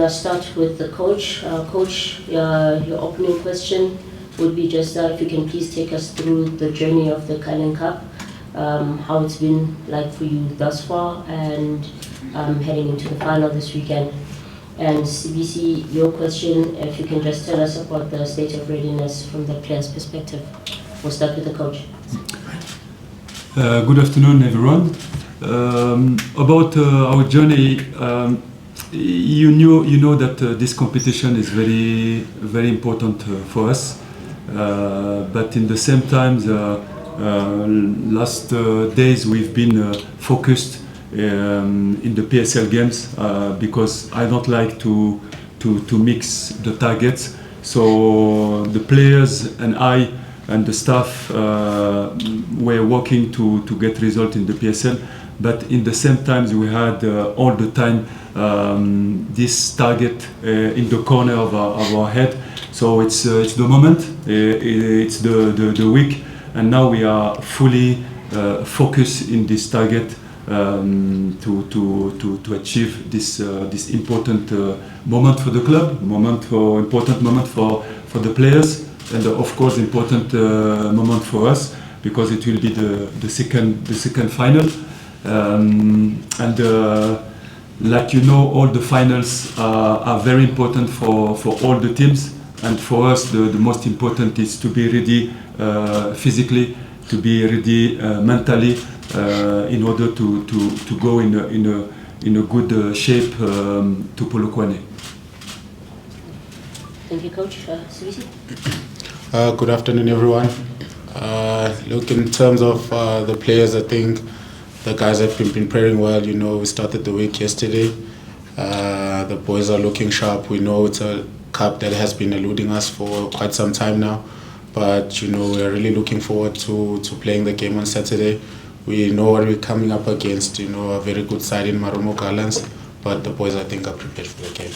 I'll start with the coach. Coach, your opening question would be just if you can please take us through the journey of the Carling Cup, how it's been like for you thus far, and heading into the final this weekend. And CBC, your question, if you can just tell us about the state of readiness from the player's perspective. We'll start with the coach. Good afternoon, everyone. About our journey, you know that this competition is very, very important for us. But in the same time, last days we've been focused in the PSL games because I don't like to mix the targets. So the players and I and the staff were working to get results in the PSL, but in the same time we had all the time this target in the corner of our head. So it's the moment, it's the week, and now we are fully focused in this target to achieve this important moment for the club, important moment for the players, and of course important moment for us because it will be the second final. Like you know, all the finals are very important for all the teams, and for us the most important is to be ready physically, to be ready mentally, in order to go in a good shape to Polokwane. Thank you, Coach. Sibisi? Good afternoon, everyone. Look, in terms of the players, I think the guys have been preparing well. You know, we started the week yesterday. The boys are looking sharp. We know it's a cup that has been eluding us for quite some time now. But, you know, we're really looking forward to playing the game on Saturday. We know what we're coming up against, you know, a very good side in Marumo Gallants. But the boys, I think, are prepared for the game.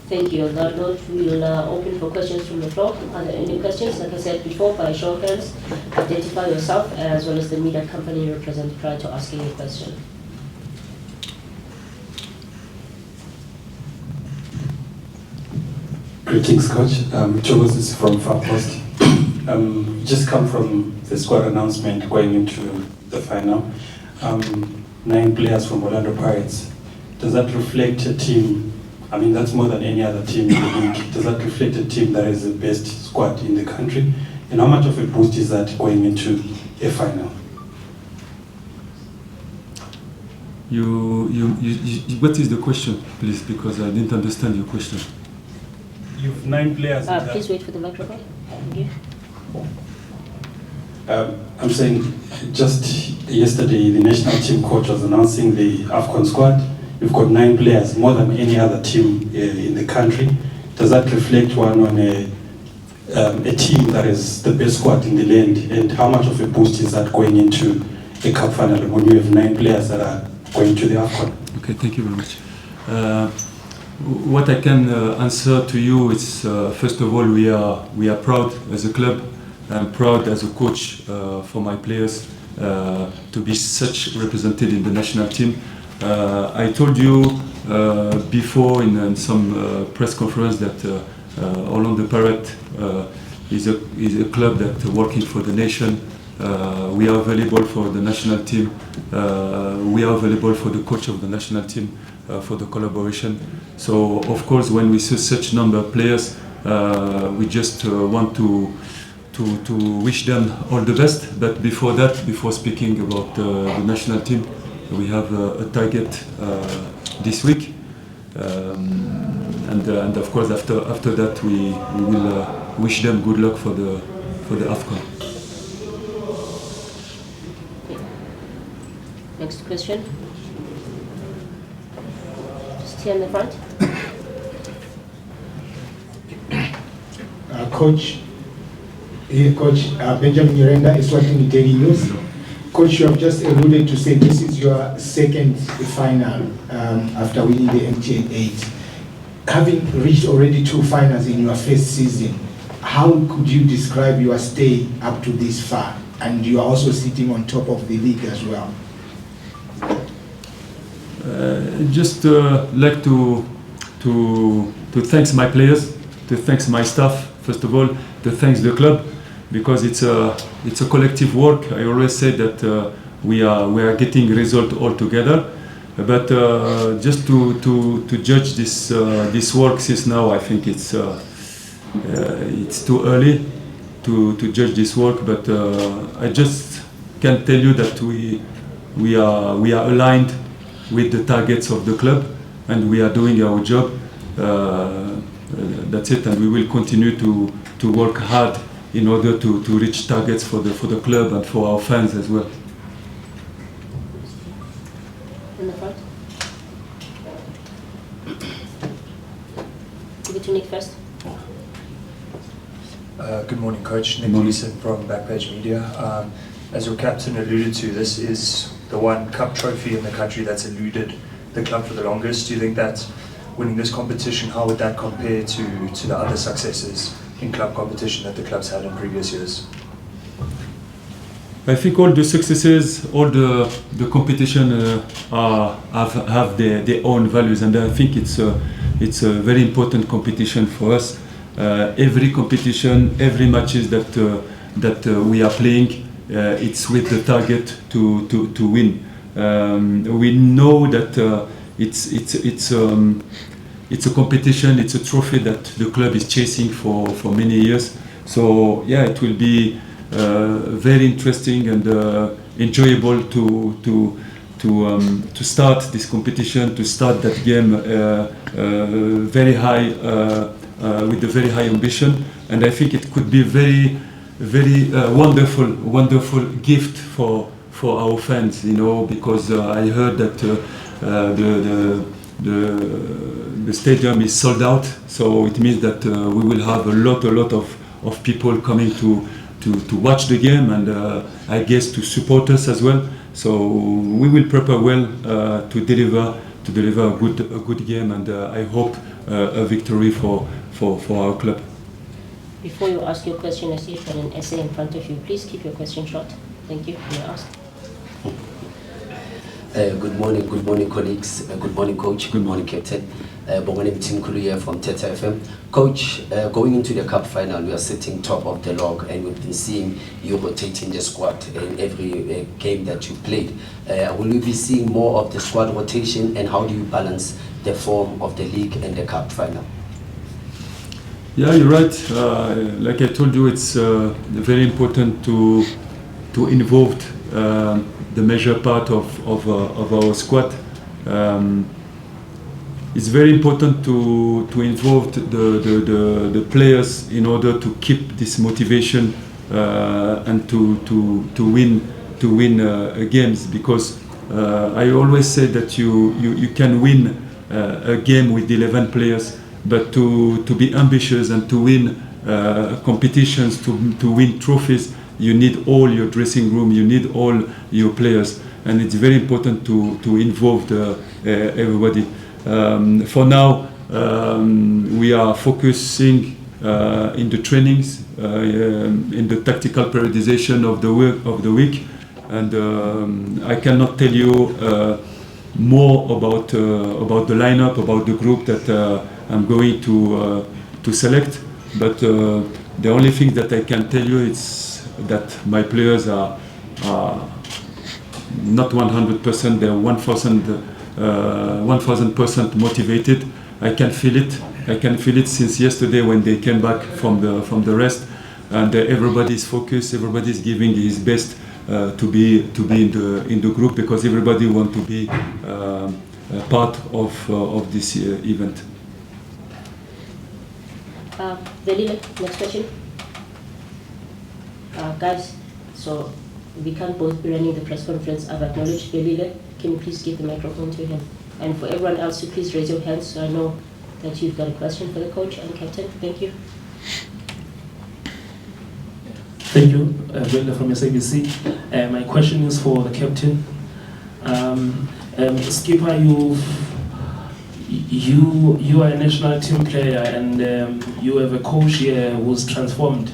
Thank you. On that note, we'll open for questions from the floor. Are there any questions? Like I said before, by show of hands, identify yourself as well as the media company you represent prior to asking a question. Greetings, Coach. Chogos is from Far Post. Just come from the squad announcement going into the final. 9 players from Orlando Pirates. Does that reflect a team? I mean, that's more than any other team in the league. Does that reflect a team that is the best squad in the country? And how much of a boost is that going into a final? What is the question, please? Because I didn't understand your question. You've 9 players. Please wait for the microphone. Thank you. I'm saying just yesterday the national team coach was announcing the AFCON squad. You've got 9 players, more than any other team in the country. Does that reflect one on a team that is the best squad in the land? And how much of a boost is that going into a cup final when you have 9 players that are going to the AFCON? Okay, thank you very much. What I can answer to you is, first of all, we are proud as a club. I'm proud as a coach for my players to be such represented in the national team. I told you before in some press conference that Orlando Pirates is a club that working for the nation. We are available for the national team. We are available for the coach of the national team for the collaboration. So of course, when we see such number of players, we just want to wish them all the best. But before that, before speaking about the national team, we have a target this week, and of course after that we will wish them good luck for the AFCON. Next question. Just here in the front. Coach Benjamin Yurenda is watching the Daily News. Coach, you have just alluded to say this is your second final after winning the MTN 8. Having reached already 2 finals in your first season, how could you describe your stay up to this far? And you are also sitting on top of the league as well. just like to thank my players, to thank my staff, first of all, to thank the club, because it's a collective work. I always say that we are getting result all together. But just to judge this work since now, I think it's too early to judge this work. But I just can tell you that we are aligned with the targets of the club, and we are doing our job. That's it, and we will continue to work hard in order to reach targets for the club and for our fans as well. In the front. Give it to Nick first. Good morning, Coach. Nick Gleeson from Backpage Media. As your captain alluded to, this is the one cup trophy in the country that's eluded the club for the longest. Do you think that winning this competition, how would that compare to the other successes in club competition that the club's had in previous years? I think all the successes, all the competition have their own values, and I think it's a very important competition for us. Every competition, every matches that we are playing, it's with the target to win. We know that it's a competition, it's a trophy that the club is chasing for many years. So yeah, it will be very interesting and enjoyable to start this competition, to start that game very high, with a very high ambition. And I think it could be very wonderful gift for our fans, you know, because I heard that the stadium is sold out, so it means that we will have a lot of people coming to watch the game, and I guess to support us as well. So we will prepare well to deliver a good game, and I hope a victory for our club. Before you ask your question, I see you've got an essay in front of you. Please keep your question short. Thank you. You may ask. Good morning, colleagues. Good morning, Coach. Good morning, Captain. Bonganim Tim Kuluya from Teta FM. Coach, going into the cup final, we are sitting top of the log, and we've been seeing you rotating the squad in every game that you played. Will we be seeing more of the squad rotation, and how do you balance the form of the league and the cup final? Yeah, you're right. Like I told you, it's very important to involve the major part of our squad. It's very important to involve the players in order to keep this motivation and to win games, because I always say that you can win a game with 11 players, but to be ambitious and to win competitions, to win trophies, you need all your dressing room, you need all your players, and it's very important to involve everybody. For now, we are focusing in the trainings, in the tactical periodization of the week, and I cannot tell you more about the lineup, about the group that I'm going to select. But the only thing that I can tell you is that my players are not 100%, they're 1000% motivated. I can feel it since yesterday when they came back from the rest, and everybody's focused, everybody's giving his best to be in the group, because everybody wants to be part of this event. Velile, next question. Guys, so we can't both be running the press conference. I've acknowledged Velile. Can you please give the microphone to him? And for everyone else, you please raise your hands so I know that you've got a question for the coach and captain. Thank you. Thank you, Velile from SABC. My question is for the captain. Skipper, you are a national team player, and you have a coach here who's transformed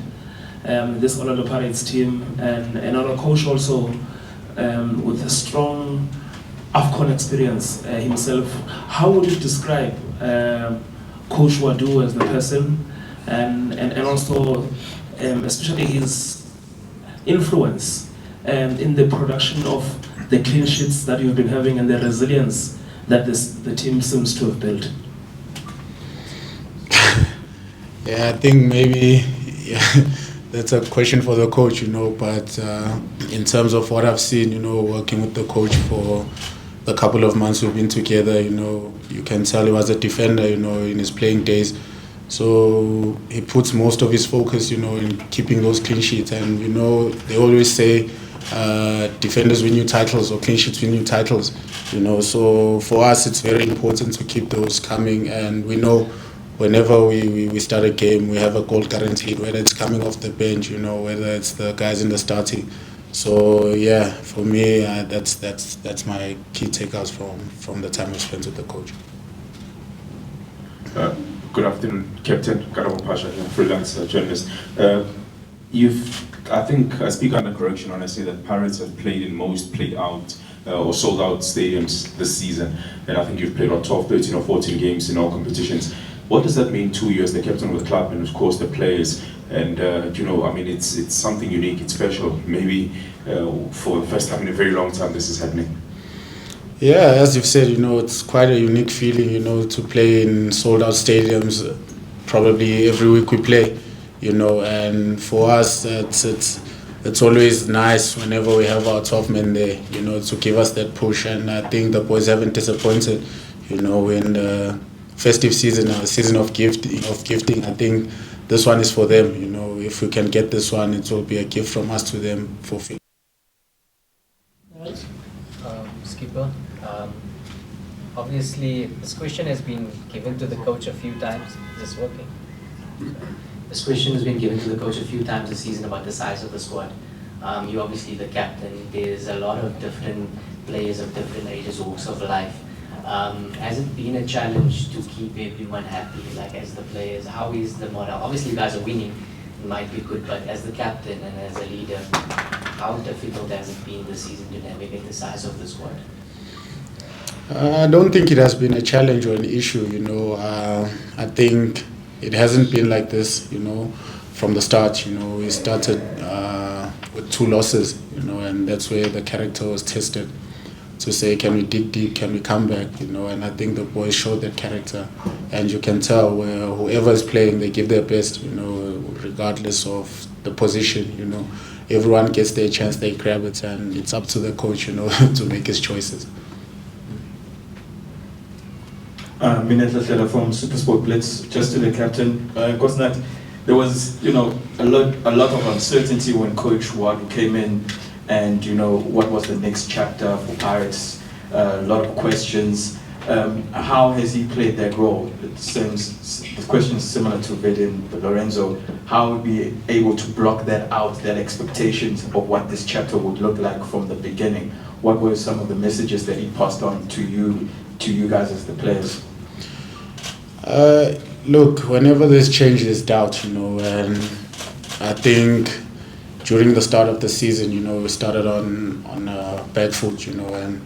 this Orlando Pirates team, and another coach also with a strong AFCON experience himself. How would you describe Coach Ouaddou as the person, and also especially his influence in the production of the clean sheets that you've been having and the resilience that the team seems to have built? Yeah, I think maybe that's a question for the coach, but in terms of what I've seen, working with the coach for the couple of months we've been together, you can tell he was a defender, in his playing days. So he puts most of his focus, in keeping those clean sheets. And, they always say defenders win you titles or clean sheets win you titles, So for us, it's very important to keep those coming. And we know whenever we start a game, we have a goal guaranteed, whether it's coming off the bench, whether it's the guys in the starting. So yeah, for me, that's my key takeouts from the time I spent with the coach. Good afternoon, Captain Karabo Pasha, freelance journalist. I think I speak under correction when I say that Pirates have played in most played out or sold out stadiums this season, and I think you've played about 12, 13 or 14 games in all competitions. What does that mean to you as the captain of the club and of course the players? And it's something unique, it's special. Maybe for the first time in a very long time this is happening. Yeah, as you've said, it's quite a unique feeling, to play in sold out stadiums. Probably every week we play, and for us it's always nice whenever we have our 12 men there, to give us that push. And I think the boys haven't disappointed, in the festive season, a season of gifting. I think this one is for them. If we can get this one, it will be a gift from us to them for free. Skipper, obviously this question has been given to the coach a few times. Is this working? This question has been given to the coach a few times this season about the size of the squad. You're obviously the captain. There's a lot of different players of different ages, walks of life. Has it been a challenge to keep everyone happy, like as the players? How is the morale? Obviously you guys are winning, it might be good, but as the captain and as a leader, how difficult has it been this season to navigate the size of the squad? I don't think it has been a challenge or an issue, I think it hasn't been like this, from the start. We started with 2 losses, and that's where the character was tested. To say, can we dig deep, can we come back, and I think the boys showed that character, and you can tell where whoever is playing, they give their best, regardless of the position, everyone gets their chance, they grab it, and it's up to the coach, to make his choices. Minetla from Supersport Blitz, just to the captain, Nkosinathi, there was, a lot of uncertainty when Coach Ouaddou came in. And what was the next chapter for Pirates? A lot of questions. How has he played that role? The question is similar to Vedin Lorenzo. How would be able to block that out, that expectations of what this chapter would look like from the beginning? What were some of the messages that he passed on to you guys as the players? Look, whenever there's change, there's doubt, and I think during the start of the season, we started on a back foot, and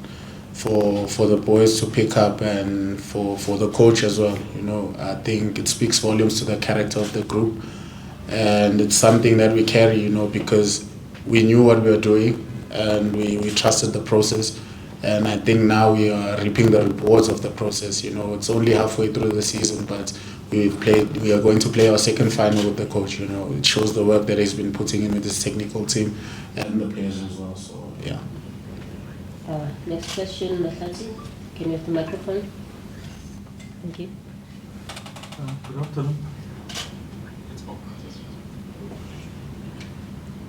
for the boys to pick up and for the coach as well, I think it speaks volumes to the character of the group, and it's something that we carry, because we knew what we were doing and we trusted the process, and I think now we are reaping the rewards of the process. It's only halfway through the season, but we are going to play our second final with the coach. It shows the work that he's been putting in with his technical team and the players as well. So yeah. Next question, Mathati. Can you have the microphone? Thank you. Good afternoon.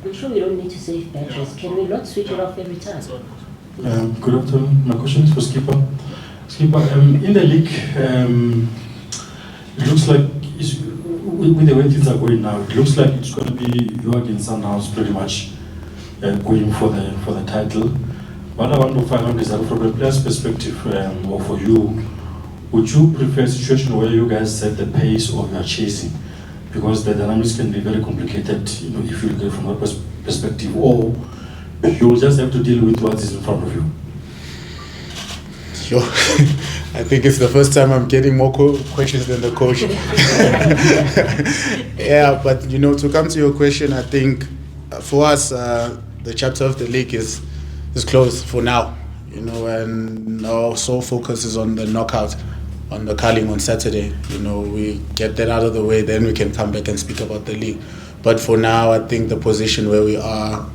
I'm sure we don't need to save batteries. Can we not switch it off every time? Good afternoon. My question is for Skipper. Skipper, in the league, it looks like, with the way things are going now, it looks like it's going to be you against Sundowns pretty much going for the title. What I want to find out is that from the player's perspective, or for you, would you prefer a situation where you guys set the pace or you are chasing? Because the dynamics can be very complicated, if you look at it from that perspective, or you will just have to deal with what is in front of you. Yo, I think it's the first time I'm getting more questions than the coach. Yeah, but you know, to come to your question, I think for us, the chapter of the league is closed for now. You know, and our sole focus is on the knockout, on the Carling on Saturday. You know, we get that out of the way, then we can come back and speak about the league. But for now, I think the position where we are,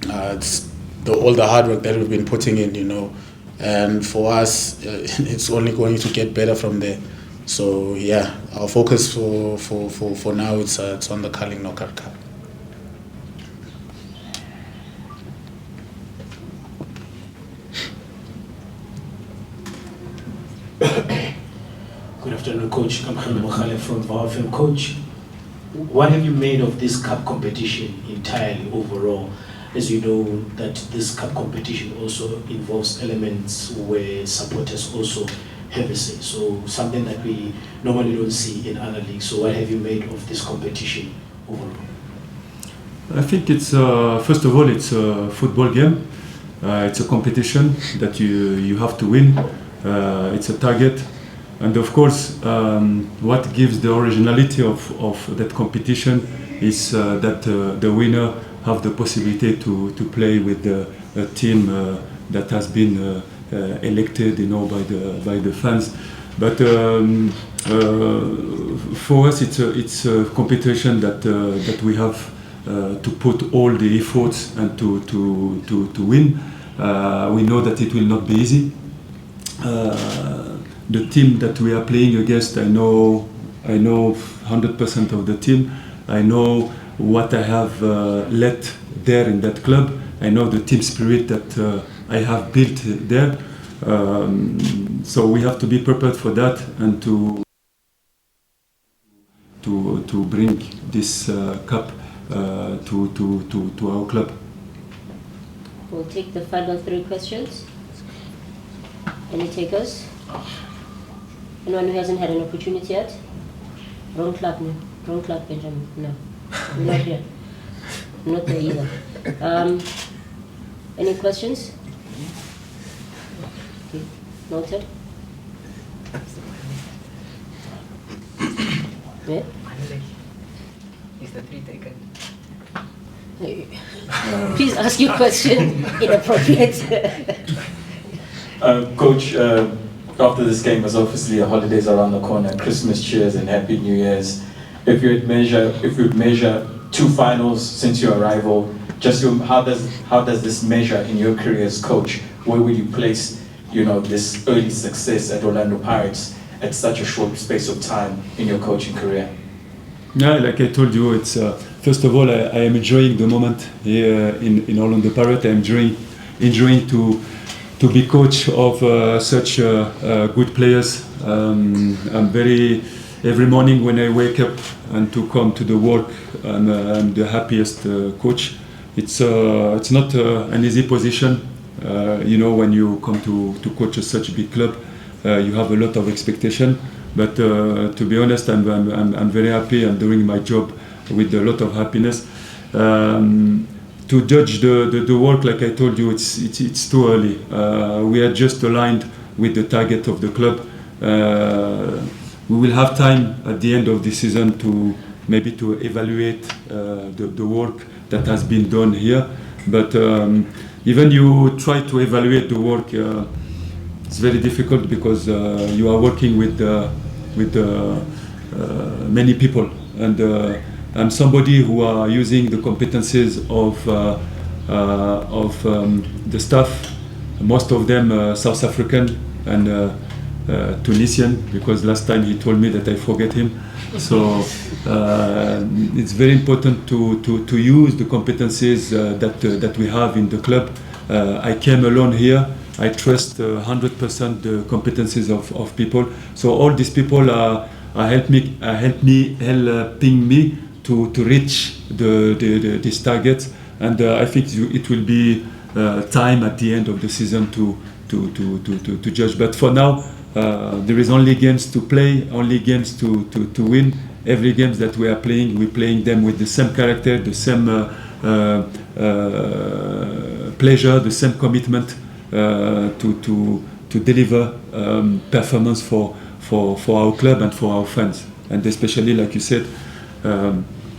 it's all the hard work that we've been putting in, you know, and for us, it's only going to get better from there. So yeah, our focus for now, it's on the Carling Knockout Cup. Good afternoon, Coach. I'm Marumo Gallants from VFM. Coach, what have you made of this cup competition entirely overall? As you know, that this cup competition also involves elements where supporters also have a say. So something that we normally don't see in other leagues. So what have you made of this competition overall? I think it's first of all, it's a football game. It's a competition that you have to win. It's a target. And of course, what gives the originality of that competition is that the winner have the possibility to play with a team that has been elected, you know, by the fans. But for us, it's a competition that we have to put all the efforts and to win. We know that it will not be easy. The team that we are playing against, I know 100% of the team. I know what I have let there in that club. I know the team spirit that I have built there. So we have to be prepared for that and to bring this cup to our club. We'll take the final 3 questions. Any takers? Anyone who hasn't had an opportunity yet? Wrong club, no. Wrong club, Benjamin. No, we're not here. I'm not there either. Any questions? Okay. Noted. Yeah? Is the 3 taken? Please ask your question inappropriate. Coach, after this game, as obviously holidays around the corner, Christmas cheers and Happy New Year's. If you'd measure 2 finals since your arrival, how does this measure in your career as coach? Where would you place, you know, this early success at Orlando Pirates at such a short space of time in your coaching career? Yeah, like I told you, it's first of all, I am enjoying the moment here in Orlando Pirates. I'm enjoying to be coach of such good players. I'm every morning when I wake up and to come to the work, I'm the happiest coach. It's not an easy position. You know, when you come to coach such a big club, you have a lot of expectation. But to be honest, I'm very happy. I'm doing my job with a lot of happiness. To judge the work, like I told you, it's too early. We are just aligned with the target of the club. We will have time at the end of the season to evaluate the work that has been done here. But even you try to evaluate the work, it's very difficult because you are working with many people, and I'm somebody who are using the competencies of the staff. Most of them South African and Tunisian, because last time he told me that I forget him. So it's very important to use the competencies that we have in the club. I came alone here. I trust 100% the competencies of people. So all these people are helping me to reach these targets, and I think it will be time at the end of the season to judge. But for now, there is only games to play, only games to win. Every game that we are playing, we're playing them with the same character, the same pleasure, the same commitment to deliver performance for our club and for our fans. And especially, like you said,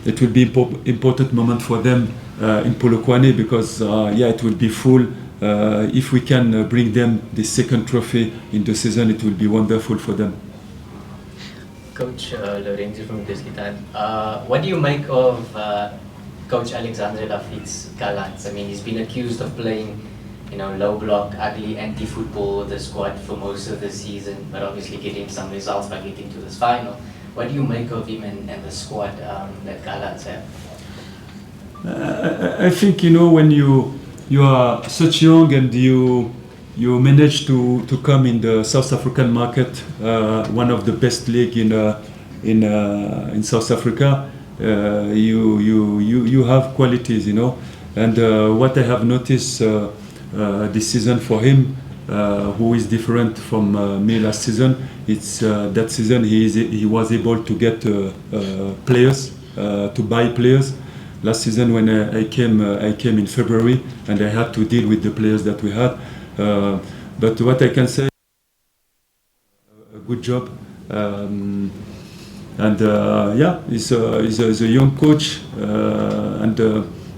it will be important moment for them in Polokwane because it will be full. If we can bring them the second trophy in the season, it will be wonderful for them. Coach Lorenzo from Nkosinathi, what do you make of Coach Alexandre Lafitte's Gallants? I mean, he's been accused of playing, low block, ugly, anti-football with the squad for most of the season, but obviously getting some results by getting to this final. What do you make of him and the squad that Gallants have? I think, when you are such young and you manage to come in the South African market, one of the best league in South Africa, you have qualities, and what I have noticed this season for him, who is different from me last season, it's that season he was able to get players, to buy players. Last season when I came in February and I had to deal with the players that we had. But what I can say, a good job, he's a young coach,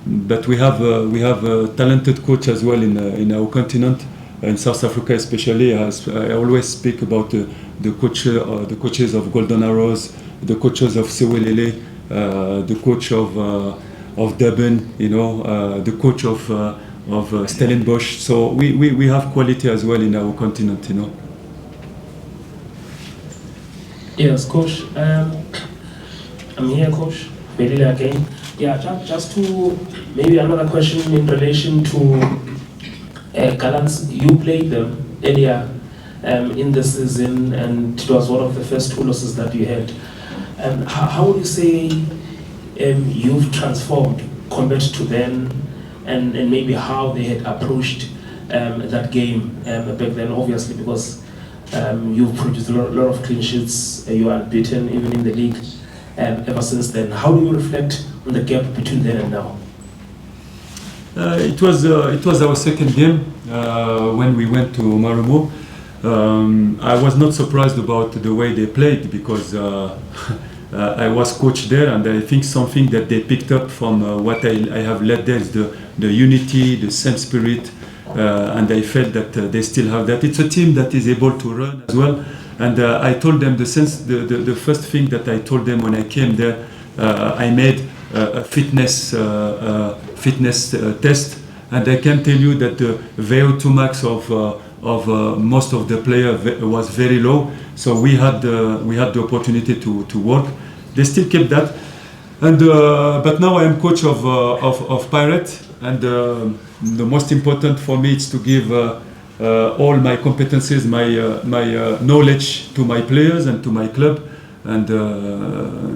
but we have a talented coach as well in our continent, in South Africa especially. I always speak about the coaches of Golden Arrows, the coaches of Sewelele, the coach of Durban, the coach of Stellenbosch. So we have quality as well in our continent, Yes, Coach. I'm here, Coach. Belile again. Yeah, just to maybe another question in relation to Gallants. You played them earlier in the season, and it was one of the first 2 losses that you had. How would you say you've transformed compared to then, and maybe how they had approached that game back then, obviously, because you've produced a lot of clean sheets, you are unbeaten even in the league ever since then. How do you reflect on the gap between then and now? It was our second game when we went to Marumo. I was not surprised about the way they played because I was coach there, and I think something that they picked up from what I have led there is the unity, the same spirit, and I felt that they still have that. It's a team that is able to run as well, and I told them the first thing that I told them when I came there, I made a fitness test, and I can tell you that the VO2 max of most of the players was very low, so we had the opportunity to work. They still kept that, and but now I am coach of Pirate, and the most important for me is to give all my competencies, my knowledge to my players and to my club, and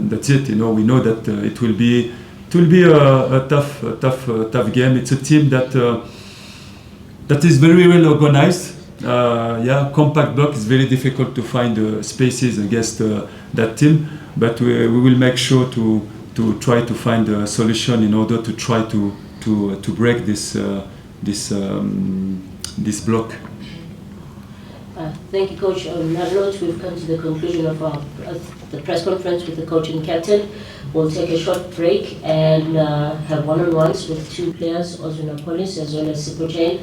that's it. We know that it will be a tough game. It's a team that is very well organized. Compact block is very difficult to find spaces against that team, but we will make sure to try to find a solution in order to try to break this block. Thank you, Coach. On that note, we've come to the conclusion of the press conference with the coach and captain. We'll take a short break and have one-on-ones with 2 players, Ozuna Police as well as Sipochain.